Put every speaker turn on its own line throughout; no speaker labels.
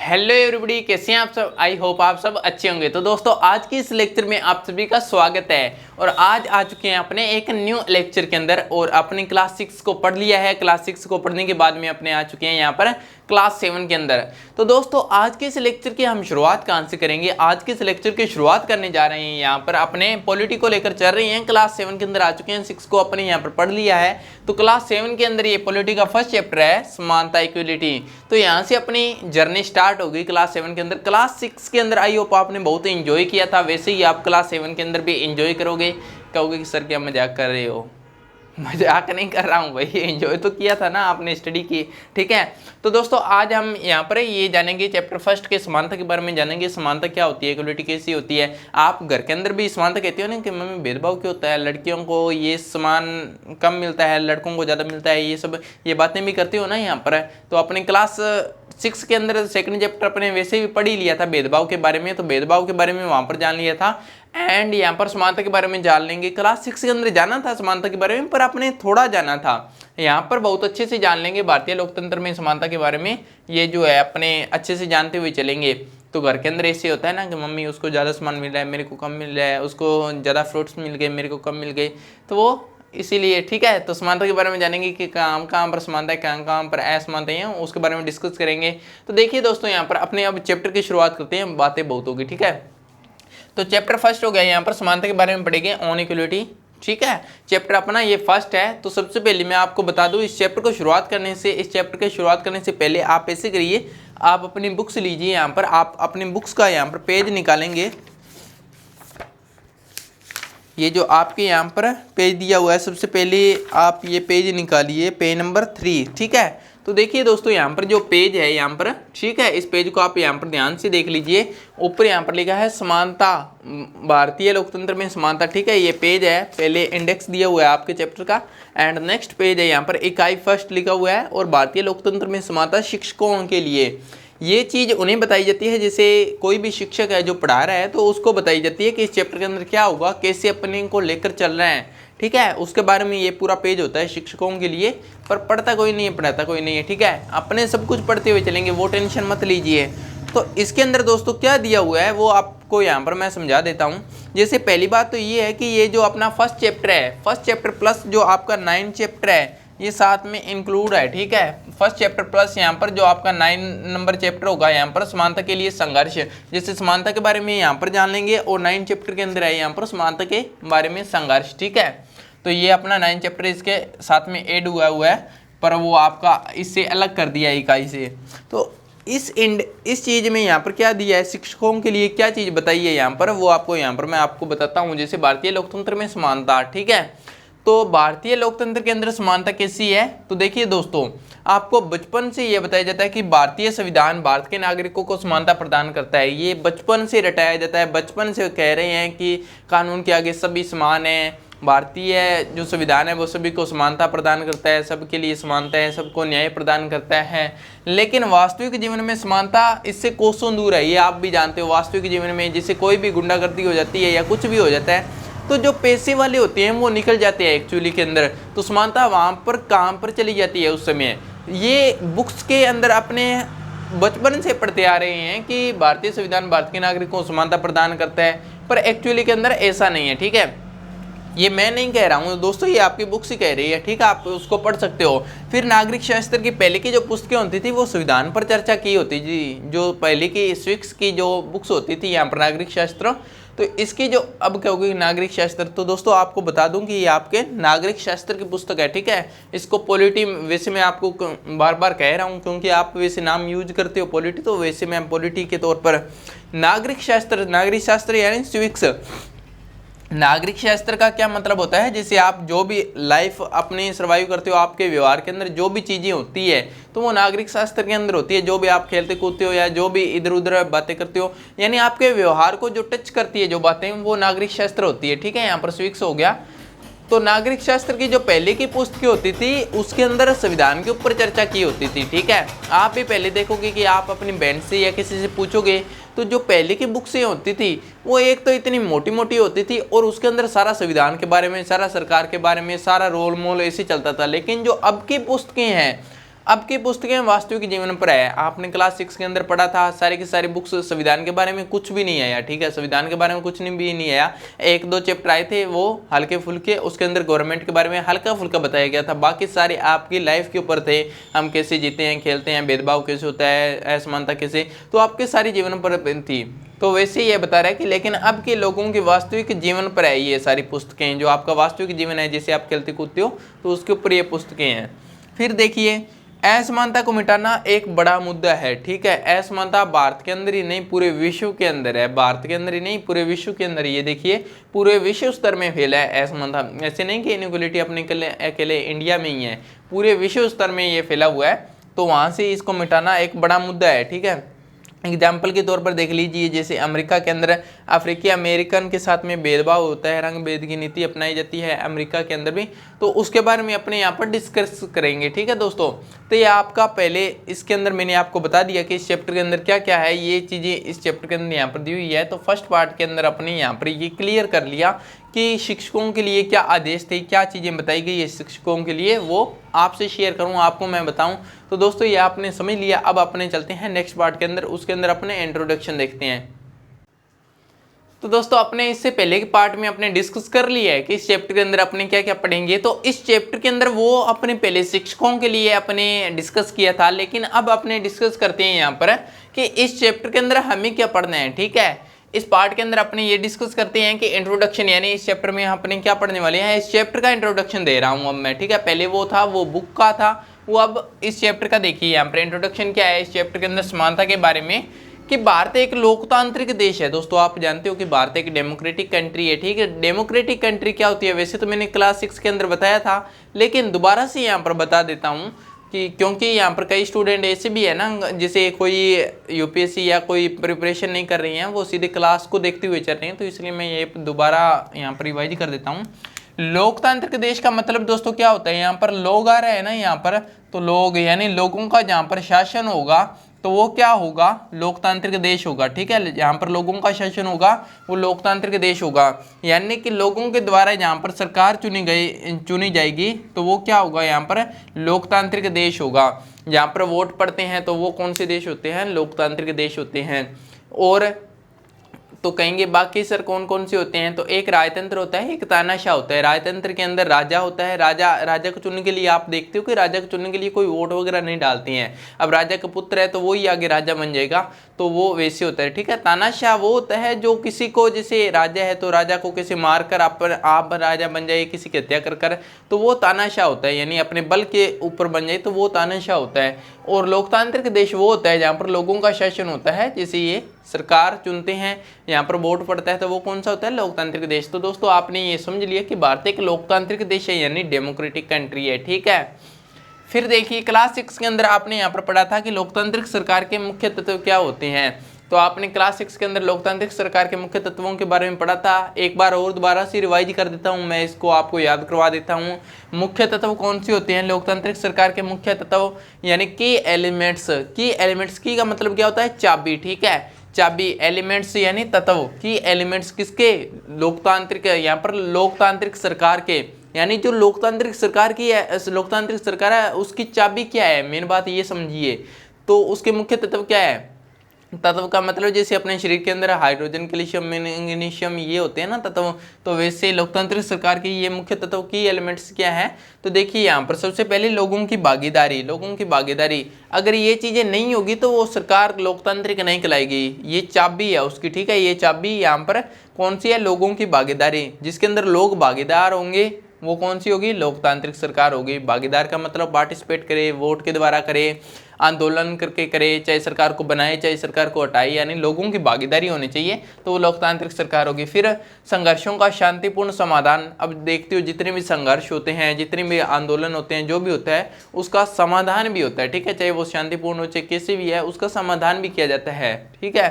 Hello everybody, कैसे हैं आप सब। आई होप आप सब अच्छे होंगे। तो दोस्तों आज की इस लेक्चर में आप सभी का स्वागत है। और आज आ चुके हैं अपने एक न्यू लेक्चर के अंदर और अपने क्लास 6 को पढ़ लिया है। क्लास 6 को पढ़ने के बाद में अपने आ चुके हैं यहाँ पर क्लास 7 के अंदर। तो दोस्तों आज के इस लेक्चर की हम शुरुआत कहाँ से करेंगे। आज के इस लेक्चर की शुरुआत करने जा रहे हैं यहाँ पर अपने पॉलिटी को लेकर चल रही हैं। क्लास 7 के अंदर आ चुके हैं, 6 को अपने यहाँ पर पढ़ लिया है। तो क्लास 7 के अंदर ये पॉलिटी का फर्स्ट चैप्टर है समानता इक्वलिटी। तो यहाँ से अपनी जर्नी स्टार्ट होगी क्लास 7 के अंदर। क्लास 6 के अंदर आई होप आपने बहुत एंजॉय किया था, वैसे ही आप क्लास 7 के अंदर भी एंजॉय करोगे। कहोगे कि सर क्या मजाक कर रहे हो। मजाक नहीं कर रहा हूँ भाई, एंजॉय तो किया था ना आपने, स्टडी की, ठीक है। तो दोस्तों आज हम यहाँ पर ये जानेंगे चैप्टर फर्स्ट के समानता के बारे में जानेंगे। समानता क्या होती है, इक्वलिटी कैसी होती है। आप घर के अंदर भी समानता कहते हो ना कि मम्मी भेदभाव क्यों होता है, लड़कियों को ये समान कम मिलता है, लड़कों को ज़्यादा मिलता है, ये बातें भी करते हो ना यहाँ पर। तो अपने क्लास 6 के अंदर सेकंड चैप्टर अपने वैसे भी पढ़ ही लिया था भेदभाव के बारे में। तो भेदभाव के बारे में वहाँ पर जान लिया था एंड यहाँ पर समानता के बारे में जान लेंगे। क्लास 6 के अंदर जाना था समानता के बारे में, पर आपने थोड़ा जाना था। यहाँ पर बहुत अच्छे से जान लेंगे भारतीय लोकतंत्र में समानता के बारे में। ये जो है अपने अच्छे से जानते हुए चलेंगे। तो घर के अंदर ऐसे होता है ना कि मम्मी उसको ज़्यादा सामान मिल रहा है, मेरे को कम मिल रहा है, उसको ज़्यादा फ्रूट्स मिल गए, मेरे को कम मिल गए, तो वो इसीलिए, ठीक है। तो समानता के बारे में जानेंगे कि कहाँ कहाँ पर समानता है, कहाँ कहाँ पर असमानता है, उसके बारे में डिस्कस करेंगे। तो देखिए दोस्तों यहाँ पर अपने अब चैप्टर की शुरुआत करते हैं, बातें बहुत होगी, ठीक है। तो चैप्टर फर्स्ट हो गया यहाँ पर समानता के बारे में पढ़ेंगे, ऑन इक्वलिटी, ठीक है। चैप्टर अपना ये फर्स्ट है। तो सबसे पहले मैं आपको बता दूं इस चैप्टर को शुरुआत करने से, इस चैप्टर की शुरुआत करने से पहले आप ऐसे करिए, आप अपनी बुक्स लीजिए। यहाँ पर आप अपनी बुक्स का यहाँ पर पेज निकालेंगे। ये जो आपके यहाँ पर पेज दिया हुआ है, सबसे पहले आप ये पेज निकालिए, पेज नंबर 3, ठीक है। तो देखिए दोस्तों यहाँ पर जो पेज है यहाँ पर, ठीक है, इस पेज को आप यहाँ पर ध्यान से देख लीजिए। ऊपर यहाँ पर लिखा है समानता, भारतीय लोकतंत्र में समानता, ठीक है। ये पेज है, पहले इंडेक्स दिया हुआ है आपके चैप्टर का एंड नेक्स्ट पेज है यहाँ पर इकाई फर्स्ट लिखा हुआ है और भारतीय लोकतंत्र में समानता शिक्षकों के लिए। ये चीज़ उन्हें बताई जाती है, जैसे कोई भी शिक्षक है जो पढ़ा रहा है तो उसको बताई जाती है कि इस चैप्टर के अंदर क्या होगा, कैसे अपने को लेकर चल रहे हैं, ठीक है। उसके बारे में ये पूरा पेज होता है शिक्षकों के लिए, पर पढ़ता कोई नहीं है, पढ़ाता कोई नहीं है, ठीक है। अपने सब कुछ पढ़ते हुए चलेंगे, वो टेंशन मत लीजिए। तो इसके अंदर दोस्तों क्या दिया हुआ है वो आपको यहाँ पर मैं समझा देता हूँ। जैसे पहली बात तो ये है कि ये जो अपना फर्स्ट चैप्टर है, फर्स्ट चैप्टर प्लस जो आपका 9 चैप्टर है, ये साथ में इंक्लूड है, ठीक है। फर्स्ट चैप्टर प्लस यहाँ पर जो आपका 9 नंबर चैप्टर होगा यहाँ पर समानता के लिए संघर्ष, जैसे समानता के बारे में यहाँ पर जान लेंगे। और 9 चैप्टर के अंदर है यहाँ पर समानता के बारे में संघर्ष, ठीक है। तो ये अपना 9 चैप्टर इसके साथ में ऐड हुआ है, पर वो आपका इससे अलग कर दिया है इकाई से। तो इस चीज़ में यहाँ पर क्या दिया है, शिक्षकों के लिए क्या चीज़ बताई है यहाँ पर, वो आपको यहाँ पर मैं आपको बताता हूँ। जैसे भारतीय लोकतंत्र में समानता, ठीक है। तो भारतीय लोकतंत्र के अंदर समानता कैसी है, तो देखिए दोस्तों आपको बचपन से ये बताया जाता है कि भारतीय संविधान भारत के नागरिकों को समानता प्रदान करता है। ये बचपन से रटाया जाता है, बचपन से कह रहे हैं कि कानून के आगे सभी समान हैं। भारतीय जो संविधान है वो सभी को समानता प्रदान करता है, सबके लिए समानता है, सबको न्याय प्रदान करता है। लेकिन वास्तविक जीवन में समानता इससे कोसों दूर है, ये आप भी जानते हो। वास्तविक जीवन में जैसे कोई भी गुंडागर्दी हो जाती है या कुछ भी हो जाता है तो जो पैसे वाले होते हैं वो निकल जाते हैं एक्चुअली के अंदर, तो समानता वहाँ पर काम पर चली जाती है उस समय। ये बुक्स के अंदर अपने बचपन से पढ़ते आ रहे हैं कि भारतीय संविधान भारत के नागरिकों को समानता प्रदान करता है, पर एक्चुअली के अंदर ऐसा नहीं है, ठीक है। ये मैं नहीं कह रहा हूँ दोस्तों, ये आपकी बुक्स ही कह रही है, ठीक है। आप उसको पढ़ सकते हो। फिर नागरिक शास्त्र की पहले की जो पुस्तकें होती थी वो संविधान पर चर्चा की होती थी, जो पहले की 6 की जो बुक्स होती थी यहाँ पर नागरिक शास्त्र। तो इसकी जो अब क्या होगी नागरिक शास्त्र, तो दोस्तों आपको बता दूं कि ये आपके नागरिक शास्त्र की पुस्तक है, ठीक है। इसको पॉलिटी, वैसे मैं आपको बार बार कह रहा हूं क्योंकि आप वैसे नाम यूज करते हो पॉलिटी, तो वैसे मैं पॉलिटी के तौर पर नागरिक शास्त्र यानी सिविक्स। नागरिक शास्त्र का क्या मतलब होता है, जैसे आप जो भी लाइफ अपने सर्वाइव करते हो, आपके व्यवहार के अंदर जो भी चीज़ें होती है तो वो नागरिक शास्त्र के अंदर होती है। जो भी आप खेलते कूदते हो या जो भी इधर उधर बातें करते हो, यानी आपके व्यवहार को जो टच करती है जो बातें, वो नागरिक शास्त्र होती है, ठीक है। यहाँ पर सिविक्स हो गया। तो नागरिक शास्त्र की जो पहले की पुस्तकें होती थी उसके अंदर संविधान के ऊपर चर्चा की होती थी, ठीक है। आप भी पहले देखोगे कि आप अपनी बहन से या किसी से पूछोगे तो जो पहले की बुक्सें होती थी वो एक तो इतनी मोटी मोटी होती थी और उसके अंदर सारा संविधान के बारे में, सारा सरकार के बारे में, सारा रोल मोल ऐसे चलता था। लेकिन जो अब की पुस्तकें हैं, अब की पुस्तकें वास्तविक जीवन पर है। आपने क्लास 6 के अंदर पढ़ा था, सारी की सारी बुक्स संविधान के बारे में कुछ भी नहीं आया, ठीक है, संविधान के बारे में कुछ भी नहीं आया। 1-2 चैप्टर आए थे वो हल्के फुल्के, उसके अंदर गवर्नमेंट के बारे में हल्का फुल्का बताया गया था, बाकी सारे आपकी लाइफ के ऊपर थे। हम कैसे जीते हैं, खेलते हैं, भेदभाव कैसे होता है, असमानता कैसे, तो आपके सारी जीवन पर थी। तो वैसे ये बता रहा है कि लेकिन अब के लोगों के वास्तविक जीवन पर है ये सारी पुस्तकें, जो आपका वास्तविक जीवन है, जैसे आप खेलते कूदते हो तो उसके ऊपर ये पुस्तकें हैं। फिर देखिए, असमानता को मिटाना एक बड़ा मुद्दा है, ठीक है। असमानता भारत के अंदर ही नहीं पूरे विश्व के अंदर है, भारत के अंदर ही नहीं पूरे विश्व के अंदर। ये देखिए पूरे विश्व स्तर में फैला है असमानता, ऐसे नहीं कि इनइक्वालिटी अपने अकेले इंडिया में ही है, पूरे विश्व स्तर में ये फैला हुआ है। तो वहाँ से इसको मिटाना एक बड़ा मुद्दा है, ठीक है। एग्जाम्पल के तौर पर देख लीजिए, जैसे अमेरिका के अंदर अफ्रीकी अमेरिकन के साथ में भेदभाव होता है, रंग भेद की नीति अपनाई जाती है अमेरिका के अंदर भी, तो उसके बारे में अपने यहाँ पर डिस्कस करेंगे, ठीक है दोस्तों। तो ये आपका पहले इसके अंदर मैंने आपको बता दिया कि इस चैप्टर के अंदर क्या क्या है, ये चीज़ें इस चैप्टर के अंदर यहाँ पर दी हुई है। तो फर्स्ट पार्ट के अंदर अपने यहाँ पर ये क्लियर कर लिया कि शिक्षकों के लिए क्या आदेश थे, क्या चीज़ें बताई गई है शिक्षकों के लिए, वो आपसे शेयर करूँ, आपको मैं बताऊँ। तो दोस्तों ये आपने समझ लिया। अब अपने चलते हैं नेक्स्ट पार्ट के अंदर, उसके अंदर अपने इंट्रोडक्शन देखते हैं। तो दोस्तों अपने इससे पहले के पार्ट में अपने डिस्कस कर लिया है कि इस चैप्टर के अंदर अपने क्या क्या पढ़ेंगे। तो इस चैप्टर के अंदर वो अपने पहले शिक्षकों के लिए अपने डिस्कस किया था, लेकिन अब अपने डिस्कस करते हैं यहाँ पर कि इस चैप्टर के अंदर हमें क्या पढ़ना है, ठीक है। इस पार्ट के अंदर अपने ये डिस्कस करते हैं कि इंट्रोडक्शन, यानी इस चैप्टर में अपने क्या पढ़ने वाले हैं। इस चैप्टर का इंट्रोडक्शन दे रहा हूँ अब मैं, ठीक है। पहले वो था, वो बुक का था, वो अब इस चैप्टर का देखिए। यहाँ पर इंट्रोडक्शन क्या है इस चैप्टर के अंदर, समानता के बारे में, कि भारत एक लोकतांत्रिक देश है। दोस्तों आप जानते हो कि भारत एक डेमोक्रेटिक कंट्री है, ठीक है। डेमोक्रेटिक कंट्री क्या होती है, वैसे तो मैंने क्लास 6 के अंदर बताया था, लेकिन दोबारा से यहाँ पर बता देता हूँ कि क्योंकि यहाँ पर कई स्टूडेंट ऐसे भी है ना, जैसे कोई यूपीएससी या कोई प्रिपरेशन नहीं कर रही हैं, वो सीधे क्लास को देखते हुए चल रहे हैं, तो इसलिए मैं ये दोबारा यहाँ पर रिवाइज कर देता हूँ। लोकतांत्रिक देश का मतलब दोस्तों क्या होता है, यहाँ पर लोग आ रहे हैं ना यहाँ पर, तो लोग यानी लोगों का जहाँ पर शासन होगा तो वो क्या होगा, लोकतांत्रिक देश होगा, ठीक है। जहाँ पर लोगों का शासन होगा वो लोकतांत्रिक देश होगा, यानी कि लोगों के द्वारा जहाँ पर सरकार चुनी जाएगी तो वो क्या होगा, यहाँ पर लोकतांत्रिक देश होगा। जहाँ पर वोट पड़ते हैं तो वो कौन से देश होते हैं, लोकतांत्रिक देश होते हैं। और तो कहेंगे बाकी सर कौन कौन से होते हैं, तो एक राजतंत्र होता है, एक तानाशाह होता है। राजतंत्र के अंदर राजा होता है, राजा को चुनने के लिए आप देखते हो कि राजा को चुनने के लिए कोई वोट वगैरह नहीं डालते हैं। अब राजा का पुत्र है तो वो ही आगे राजा बन जाएगा, तो वो वैसे होता है, ठीक है। तानाशाह वो होता है जो किसी को, जैसे राजा है तो राजा को किसी मार कर आप राजा बन जाए, किसी की हत्या कर तो वो तानाशाह होता है, यानी अपने बल के ऊपर बन जाए तो वो तानाशाह होता है। और लोकतांत्रिक देश वो होता है जहाँ पर लोगों का शासन होता है, जैसे ये सरकार चुनते हैं, यहाँ पर वोट पड़ता है, तो वो कौन सा होता है, लोकतांत्रिक देश। तो दोस्तों आपने ये समझ लिया कि भारत एक लोकतांत्रिक देश है, यानी डेमोक्रेटिक कंट्री है, ठीक है। फिर देखिए क्लास 6 के अंदर आपने यहाँ पर पढ़ा था कि लोकतांत्रिक सरकार के मुख्य तत्व क्या होते हैं। तो आपने क्लास 6 के अंदर लोकतांत्रिक सरकार के मुख्य तत्वों के बारे में पढ़ा था। एक बार और दोबारा से रिवाइज कर देता हूँ, मैं इसको आपको याद करवा देता हूँ। मुख्य तत्व कौन से होते हैं लोकतांत्रिक सरकार के मुख्य तत्व, यानी की एलिमेंट्स। की का मतलब क्या होता है, चाबी, ठीक है। चाबी, एलिमेंट्स यानी तत्व, की एलिमेंट्स किसके, लोकतांत्रिक, यहाँ पर लोकतांत्रिक सरकार के, यानी जो लोकतांत्रिक सरकार की है, लोकतांत्रिक सरकार है उसकी चाबी क्या है, मेन बात ये समझिए। तो उसके मुख्य तत्व क्या है, तत्व का मतलब जैसे अपने शरीर के अंदर हाइड्रोजन, कैल्शियम, मैग्नीशियम ये होते हैं ना तत्व, तो वैसे लोकतांत्रिक सरकार की ये मुख्य तत्व की एलिमेंट्स क्या है। तो देखिए यहाँ पर सबसे पहले लोगों की भागीदारी, लोगों की भागीदारी, अगर ये चीज़ें नहीं होगी तो वो सरकार लोकतांत्रिक नहीं कहलाएगी। ये चाबी है उसकी, ठीक है। ये चाबी यहाँ पर कौन सी है, लोगों की भागीदारी, जिसके अंदर लोग भागीदार होंगे वो कौन सी होगी, लोकतांत्रिक सरकार होगी। भागीदार का मतलब पार्टिसिपेट करे, वोट के द्वारा करे, आंदोलन करके करे, चाहे सरकार को बनाए चाहे सरकार को हटाए, यानी लोगों की भागीदारी होनी चाहिए, तो वो लोकतांत्रिक सरकार होगी। फिर संघर्षों का शांतिपूर्ण समाधान, अब देखते हो जितने भी संघर्ष होते हैं, जितने भी आंदोलन होते हैं, जो भी होता है उसका समाधान भी होता है, ठीक है। चाहे वो शांतिपूर्ण हो चाहे कैसे भी है, उसका समाधान भी किया जाता है, ठीक है।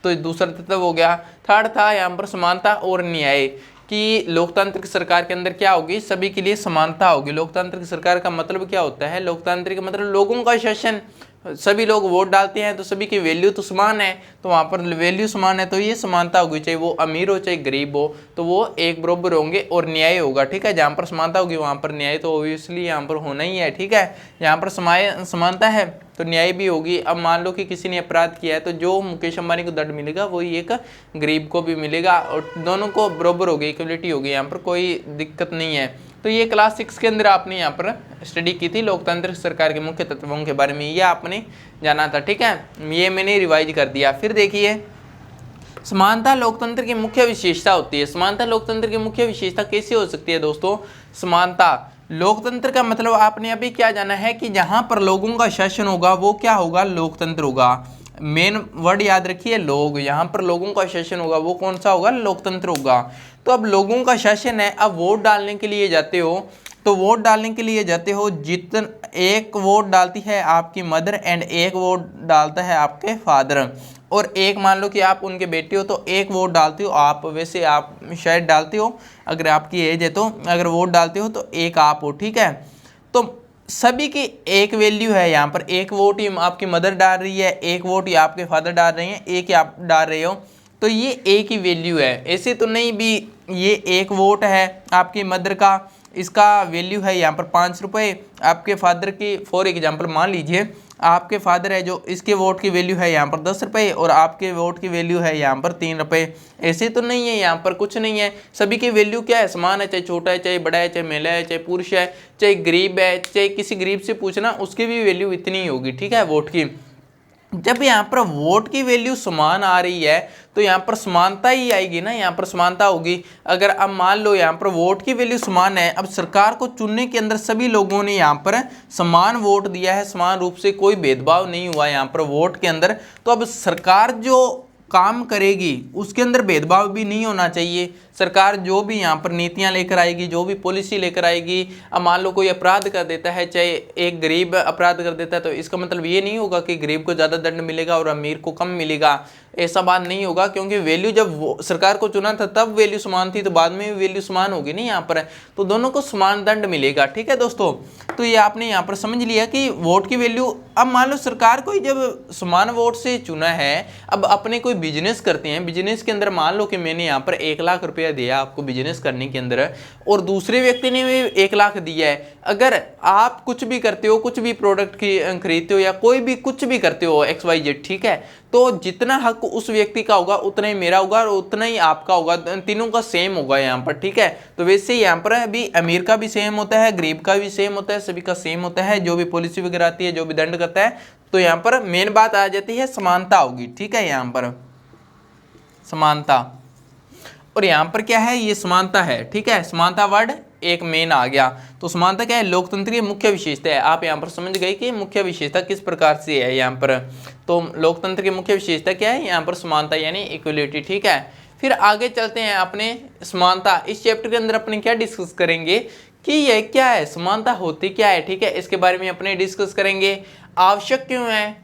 तो दूसरा तत्व हो गया। थर्ड था यहाँ पर समानता और न्याय, कि लोकतांत्रिक सरकार के अंदर क्या होगी, सभी के लिए समानता होगी। लोकतांत्रिक सरकार का मतलब क्या होता है, लोकतांत्रिक मतलब लोगों का शासन, सभी लोग वोट डालते हैं तो सभी की वैल्यू तो समान है, तो वहाँ पर वैल्यू समान है तो ये समानता होगी, चाहे वो अमीर हो चाहे गरीब हो तो वो एक बराबर होंगे और न्याय होगा। ठीक है, जहाँ पर समानता होगी वहाँ पर न्याय तो ऑब्वियसली यहाँ पर होना ही है। ठीक है, यहाँ पर समानता है तो न्याय भी होगी। अब मान लो कि किसी ने अपराध किया है तो जो मुकेश अंबानी को दंड मिलेगा वही एक गरीब को भी मिलेगा और दोनों को बराबर होगी, इक्वलिटी होगी, यहाँ पर कोई दिक्कत नहीं है। तो ये क्लास 6 के अंदर आपने यहाँ पर स्टडी की थी लोकतांत्रिक सरकार के मुख्य तत्वों के बारे में, ये आपने जाना था। ठीक है, ये मैंने रिवाइज कर दिया। फिर देखिए समानता लोकतंत्र की मुख्य विशेषता होती है। समानता लोकतंत्र की मुख्य विशेषता कैसे हो सकती है दोस्तों? समानता लोकतंत्र का मतलब आपने अभी क्या जाना है कि जहां पर लोगों का शासन होगा वो क्या होगा? लोकतंत्र होगा। मेन वर्ड याद रखिए लोग, यहाँ पर लोगों का शासन होगा वो कौन सा होगा? लोकतंत्र होगा। तो अब लोगों का शासन है, अब वोट डालने के लिए जाते हो तो वोट डालने के लिए जाते हो, एक वोट डालती है आपकी मदर एंड एक वोट डालता है आपके फादर, और एक मान लो कि आप उनके बेटे हो तो एक वोट डालते हो आप, वैसे आप शायद डालते हो अगर आपकी एज है तो, अगर वोट डालते हो तो एक आप हो। ठीक है, तो सभी की एक वैल्यू है। यहाँ पर एक वोट ही आपकी मदर डाल रही है, एक वोट ही आपके फादर डाल रहे हैं, एक ही आप डाल रहे हो, तो ये एक ही वैल्यू है। ऐसे तो नहीं भी ये एक वोट है आपकी मदर का, इसका वैल्यू है यहाँ पर 5 रुपये, आपके फादर की फॉर एग्जांपल मान लीजिए आपके फादर है जो इसके वोट की वैल्यू है यहाँ पर 10 रुपये और आपके वोट की वैल्यू है यहाँ पर 3 रुपये। ऐसे तो नहीं है, यहाँ पर कुछ नहीं है, सभी की वैल्यू क्या है? समान है, चाहे छोटा है चाहे बड़ा है, चाहे महिला है चाहे पुरुष है, चाहे गरीब है, चाहे किसी गरीब से पूछना उसकी भी वैल्यू इतनी ही होगी। ठीक है, वोट की। जब यहाँ पर वोट की वैल्यू समान आ रही है तो यहाँ पर समानता ही आएगी ना, यहाँ पर समानता होगी। अगर अब मान लो यहाँ पर वोट की वैल्यू समान है, अब सरकार को चुनने के अंदर सभी लोगों ने यहाँ पर समान वोट दिया है, समान रूप से कोई भेदभाव नहीं हुआ यहाँ पर वोट के अंदर, तो अब सरकार जो काम करेगी उसके अंदर भेदभाव भी नहीं होना चाहिए। सरकार जो भी यहाँ पर नीतियाँ लेकर आएगी, जो भी पॉलिसी लेकर आएगी, अब मान लो कोई अपराध कर देता है, चाहे एक गरीब अपराध कर देता है, तो इसका मतलब ये नहीं होगा कि गरीब को ज़्यादा दंड मिलेगा और अमीर को कम मिलेगा, ऐसा बात नहीं होगा। क्योंकि वैल्यू जब सरकार को चुना था तब वैल्यू समान थी, तो बाद में भी वैल्यू समान होगी नहीं यहाँ पर, तो दोनों को समान दंड मिलेगा। ठीक है दोस्तों, तो ये आपने यहाँ पर समझ लिया कि वोट की वैल्यू। अब मान लो सरकार को जब समान वोट से चुना है, अब अपने कोई बिजनेस करते हैं, बिजनेस के अंदर मान लो कि मैंने यहाँ पर 1 लाख रुपया दिया आपको बिजनेस करने के अंदर और दूसरे व्यक्ति ने भी 1 लाख दिया है। अगर आप कुछ भी करते हो, कुछ भी प्रोडक्ट खरीदते हो या कोई भी कुछ भी करते हो XYZ, ठीक है, तो जितना हक उस व्यक्ति का होगा उतना ही मेरा होगा और उतना ही आपका होगा, तीनों का सेम होगा यहाँ पर। ठीक है, तो वैसे यहाँ पर भी अमीर का भी सेम होता है, गरीब का भी सेम होता है, सभी का सेम होता है। जो भी पॉलिसी वगैरह आती है, जो भी दंड करता है, तो यहाँ पर मेन बात आ जाती है समानता होगी। ठीक है, यहाँ पर समानता, और यहाँ पर क्या है? ये समानता है। ठीक है, समानता वर्ड एक मेन आ गया। तो समानता क्या है? लोकतंत्र की मुख्य विशेषता है। आप यहाँ पर समझ गए कि मुख्य विशेषता किस प्रकार से है यहाँ पर। तो लोकतंत्र की मुख्य विशेषता क्या है? यहाँ पर समानता यानी इक्वलिटी। ठीक है, फिर आगे चलते हैं अपने समानता। इस चैप्टर के अंदर अपने क्या डिस्कस करेंगे कि ये क्या है, समानता होती क्या है। ठीक है, इसके बारे में अपने डिस्कस करेंगे। आवश्यक क्यों है,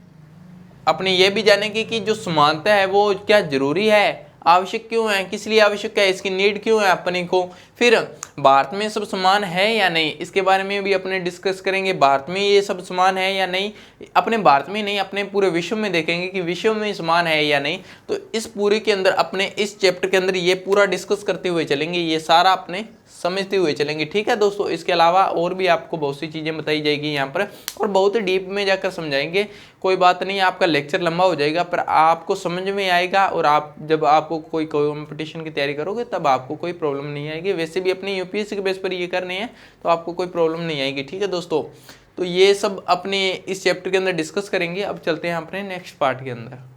अपने ये भी जानेंगे कि जो समानता है वो क्या जरूरी है, आवश्यक क्यों है, किस लिए आवश्यक है, इसकी नीड क्यों है अपने को। फिर भारत में सब समान है या नहीं, इसके बारे में भी अपने डिस्कस करेंगे। भारत में ये सब समान है या नहीं, अपने भारत में नहीं अपने पूरे विश्व में देखेंगे कि विश्व में समान है या नहीं। तो इस पूरे के अंदर अपने इस चैप्टर के अंदर ये पूरा डिस्कस करते हुए चलेंगे, ये सारा अपने समझते हुए चलेंगे। ठीक है दोस्तों, इसके अलावा और भी आपको बहुत सी चीज़ें बताई जाएगी यहाँ पर और बहुत डीप में जाकर समझाएंगे। कोई बात नहीं, आपका लेक्चर लंबा हो जाएगा पर आपको समझ में आएगा और आप जब आपको कोई कंपटीशन की तैयारी करोगे तब आपको कोई प्रॉब्लम नहीं आएगी। वैसे भी अपने यूपीएससी के बेस पर ये करने हैं तो आपको कोई प्रॉब्लम नहीं आएगी। ठीक है दोस्तों, तो ये सब अपने इस चैप्टर के अंदर डिस्कस करेंगे। अब चलते हैं अपने नेक्स्ट पार्ट के अंदर।